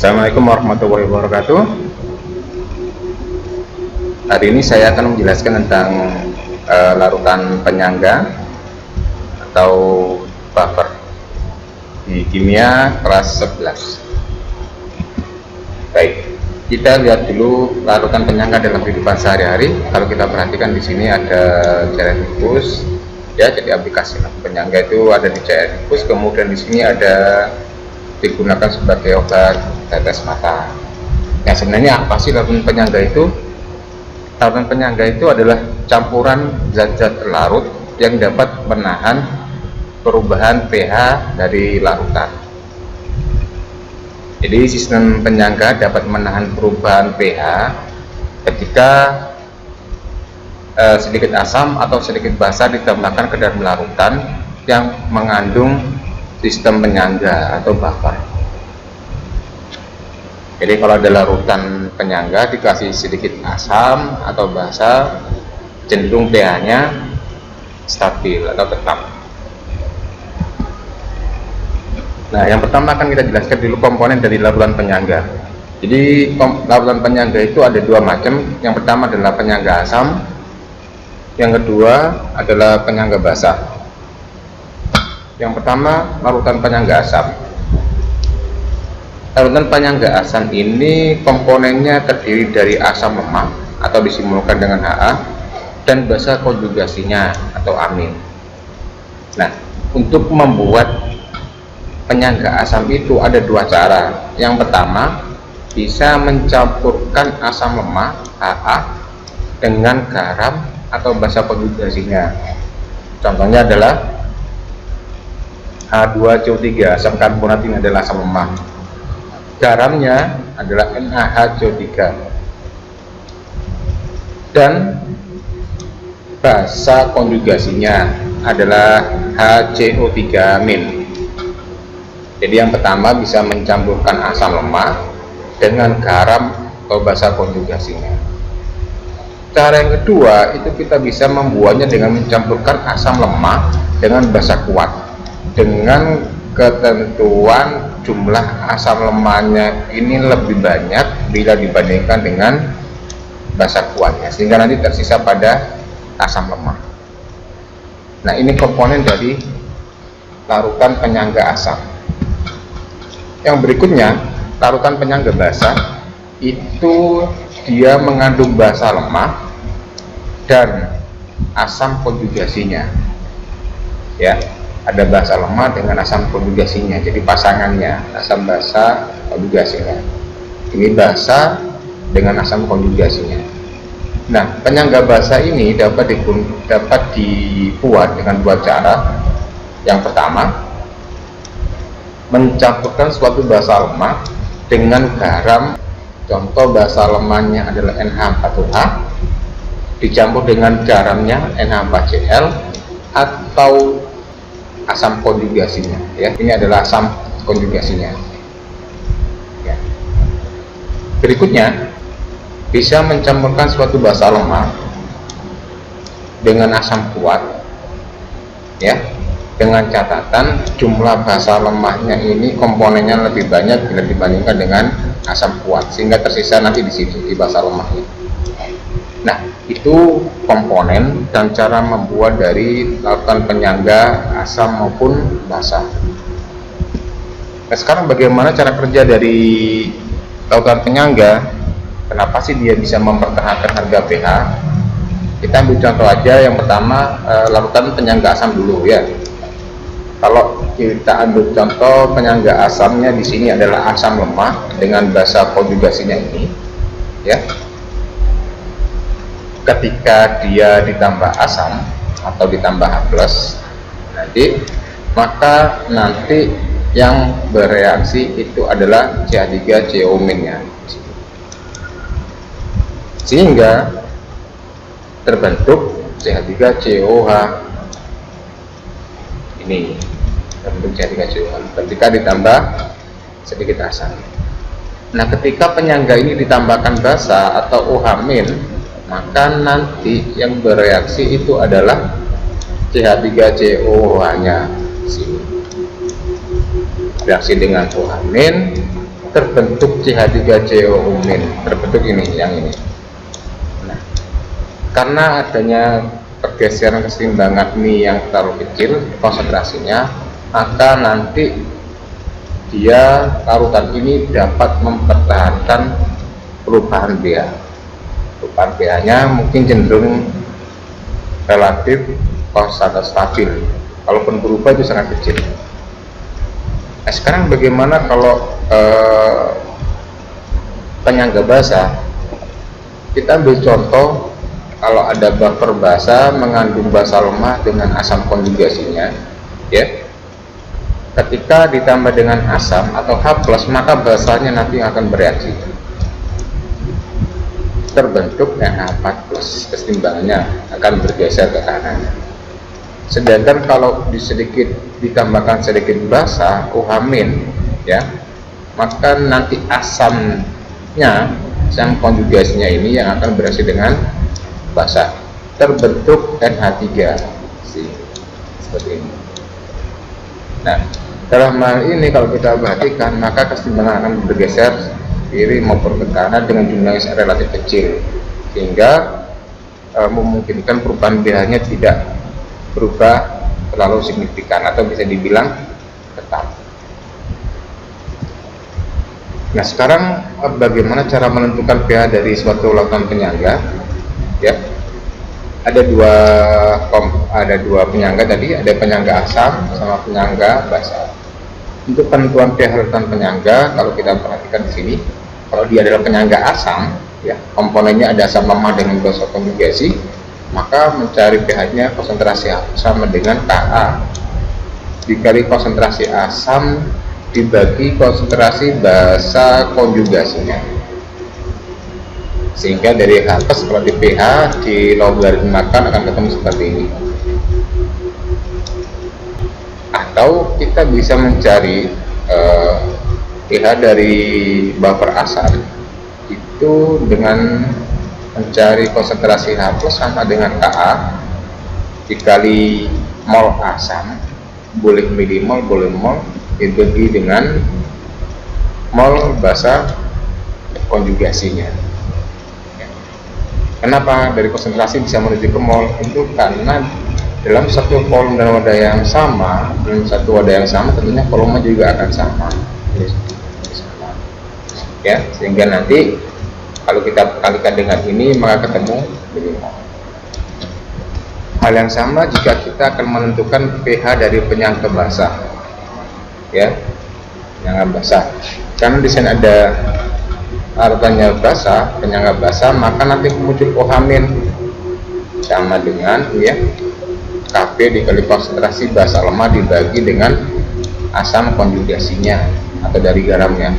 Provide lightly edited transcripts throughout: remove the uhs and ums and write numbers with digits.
Assalamualaikum warahmatullahi wabarakatuh. Hari ini saya akan menjelaskan tentang larutan penyangga atau buffer di kimia kelas 11. Baik, kita lihat dulu larutan penyangga dalam kehidupan sehari-hari. Kalau kita perhatikan di sini ada cairan infus, ya, jadi aplikasi penyangga itu ada di cairan infus. Kemudian di sini ada digunakan sebagai obat tetes mata. Yang sebenarnya apa sih larutan penyangga itu? Larutan penyangga itu adalah campuran zat-zat larut yang dapat menahan perubahan pH dari larutan. Jadi sistem penyangga dapat menahan perubahan pH ketika sedikit asam atau sedikit basa ditambahkan ke dalam larutan yang mengandung sistem penyangga atau buffer. Jadi kalau ada larutan penyangga dikasih sedikit asam atau basa, cenderung pH-nya stabil atau tetap. Nah, yang pertama akan kita jelaskan dulu komponen dari larutan penyangga. Jadi larutan penyangga itu ada dua macam. Yang pertama adalah penyangga asam, yang kedua adalah penyangga basa. Yang pertama, larutan penyangga asam. Larutan penyangga asam ini komponennya terdiri dari asam lemak atau disimbolkan dengan Ha dan basa konjugasinya atau amin. Nah, untuk membuat penyangga asam itu ada dua cara. Yang pertama, bisa mencampurkan asam lemak Ha dengan garam atau basa konjugasinya. Contohnya adalah H2CO3, asam karbonat ini adalah asam lemak. Garamnya adalah NaHCO3. Dan basa konjugasinya adalah HCO3-. Jadi yang pertama bisa mencampurkan asam lemak dengan garam atau basa konjugasinya. Cara yang kedua itu kita bisa membuatnya dengan mencampurkan asam lemak dengan basa kuat, dengan ketentuan jumlah asam lemaknya ini lebih banyak bila dibandingkan dengan basa kuatnya, sehingga nanti tersisa pada asam lemak. Nah, ini komponen dari larutan penyangga asam. Yang berikutnya, larutan penyangga basa itu dia mengandung basa lemak dan asam konjugasinya, ya, ada basa lemak dengan asam konjugasinya, jadi pasangannya asam basa konjugasinya. Ini basa dengan asam konjugasinya. Nah, penyangga basa ini dapat dibuat dengan dua cara. Yang pertama, mencampurkan suatu basa lemak dengan garam. Contoh basa lemaknya adalah NH4OH, dicampur dengan garamnya NH4Cl atau asam konjugasinya, ya. Ini adalah asam konjugasinya, ya. Berikutnya, bisa mencampurkan suatu basa lemak dengan asam kuat, ya, dengan catatan jumlah basa lemaknya ini komponennya lebih banyak bila dibandingkan dengan asam kuat, sehingga tersisa nanti di sini di basa lemaknya. Nah, itu komponen dan cara membuat dari larutan penyangga asam maupun basa. Nah, sekarang bagaimana cara kerja dari larutan penyangga? Kenapa sih dia bisa mempertahankan harga pH? Kita ambil contoh aja. Yang pertama, larutan penyangga asam dulu, ya. Kalau kita ambil contoh penyangga asamnya di sini adalah asam lemak dengan basa konjugasinya ini, ya. Ketika dia ditambah asam atau ditambah H+, maka nanti yang bereaksi itu adalah CH3CO- nya, sehingga terbentuk CH3COH ini, terbentuk CH3COH ketika ditambah sedikit asam. Nah, ketika penyangga ini ditambahkan basa atau OH-, maka nanti yang bereaksi itu adalah CH3COH-nya. Reaksi dengan OH- terbentuk CH3COO min, terbentuk ini, yang ini. Nah, karena adanya pergeseran keseimbangan ini yang terlalu kecil konsentrasinya, maka nanti dia larutan ini dapat mempertahankan perubahan pH. Perubahan pH-nya mungkin cenderung relatif konstan stabil, kalaupun berubah itu sangat kecil. Nah, sekarang bagaimana kalau penyangga basah? Kita ambil contoh, kalau ada buffer basah mengandung basa lemah dengan asam konjugasinya, ya, ketika ditambah dengan asam atau H+, maka basahnya nanti akan bereaksi, terbentuk NH4+, keseimbangannya akan bergeser ke kanan. Sedangkan kalau ditambahkan sedikit basa OH-, ya, maka nanti asamnya, asam konjugasinya ini yang akan bereaksi dengan basa, terbentuk NH3 seperti ini. Nah, dalam hal ini kalau kita perhatikan, maka keseimbangan akan bergeser kiri maupun ke kanan dengan jumlah yang relatif kecil, sehingga memungkinkan perubahan pH-nya tidak berubah terlalu signifikan atau bisa dibilang tetap. Nah, sekarang bagaimana cara menentukan pH dari suatu larutan penyangga? Ya, ada dua penyangga tadi, ada penyangga asam sama penyangga basa. Untuk penentuan pH larutan penyangga, kalau kita perhatikan di sini, kalau dia adalah penyangga asam, ya, komponennya ada asam lemah dengan basa konjugasi, maka mencari pH-nya konsentrasi sama dengan Ka dikali konsentrasi asam dibagi konsentrasi basa konjugasinya, sehingga dari H+ kalau di pH di logaritmakan akan ketemu seperti ini. Atau kita bisa mencari pH dari buffer asam itu dengan mencari konsentrasi H+ sama dengan Ka dikali mol asam, boleh milimol, boleh mol, dibagi dengan mol basa konjugasinya. Kenapa dari konsentrasi bisa menuju ke mol? Itu karena dalam satu volume dan wadah yang sama, tentunya volume juga akan sama. Ya, sehingga nanti kalau kita kalikan dengan ini maka ketemu milimol. Hal yang sama jika kita akan menentukan pH dari penyangga basah, ya, penyangga basah. Karena di sini ada larutannya basah, penyangga basah, maka nanti muncul OH- sama dengan, ya, Kp dikali konsentrasi basa lemah dibagi dengan asam konjugasinya atau dari garamnya.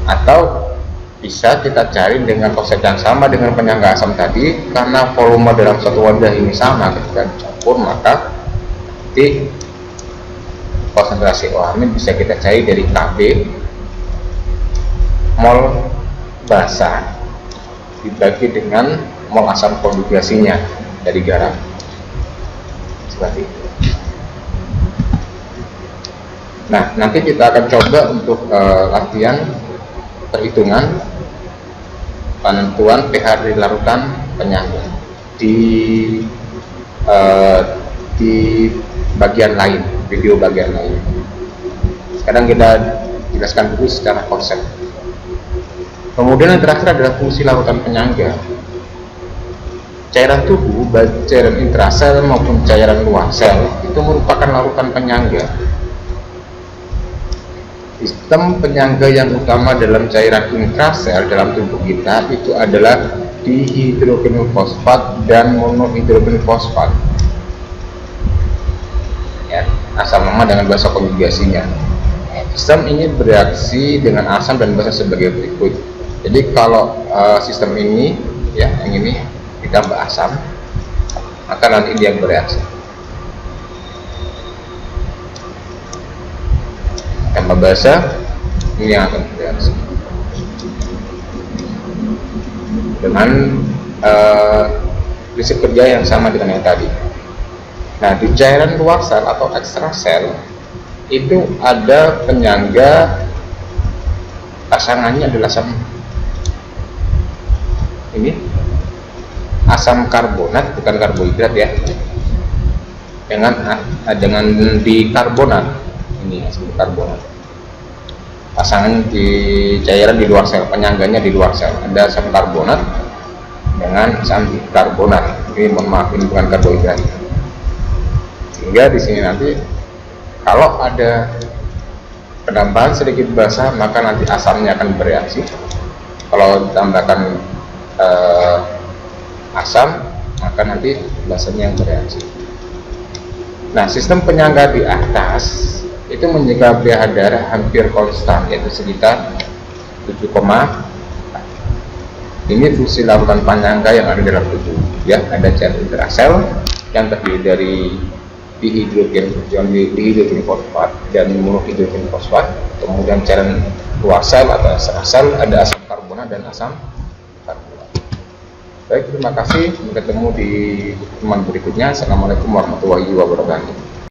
Atau bisa kita cari dengan konsep yang sama dengan penyangga asam tadi, karena volume dalam satu wadah ini sama, ketika dicampur maka nanti konsentrasi OH- bisa kita cari dari Kp mol basa dibagi dengan mol asam konjugasinya dari garam, seperti itu. Nah, nanti kita akan coba untuk latihan perhitungan penentuan pH dari larutan penyangga di bagian lain, video bagian lain. Sekarang kita jelaskan dulu secara konsep. Kemudian yang terakhir adalah fungsi larutan penyangga. Cairan tubuh, baik cairan intrasel maupun cairan luar sel, itu merupakan larutan penyangga. Sistem penyangga yang utama dalam cairan intrasel dalam tubuh kita itu adalah dihidrogen fosfat dan monohidrogen fosfat, ya, asam lemah dengan basa konjugasinya. Sistem ini bereaksi dengan asam dan basa sebagai berikut. Jadi kalau sistem ini, ya, yang ini ditambah asam, maka nanti dia bereaksi. Tambah basa, ini yang akan bereaksi dengan prinsip kerja yang sama dengan yang tadi. Nah, di cairan luar sel atau ekstrasel itu ada penyangga pasangannya adalah asam ini, asam karbonat, bukan karbohidrat ya, dengan bikarbonat. Ini asam karbonat, pasangan di cairan di luar sel, penyangganya di luar sel, ada asam karbonat dengan asam bikarbonat. Ini mohon maaf, ini bukan karbohidrat. Sehingga di sini nanti kalau ada penambahan sedikit basa, maka nanti asamnya akan bereaksi. Kalau ditambahkan asam, maka nanti basanya yang bereaksi. Nah, sistem penyangga di atas itu menjaga pH darah hampir konstan, yaitu sekitar 7, ini fungsi larutan penyangga yang ada dalam tubuh ya. Ada cairan intrasel yang terdiri dari dihidrogen fosfat dan monohidrogen fosfat, kemudian cairan luar sel atau ekstra sel ada asam karbonat dan asam karbonat. Baik, terima kasih, sampai ketemu di pertemuan berikutnya. Assalamualaikum warahmatullahi wabarakatuh.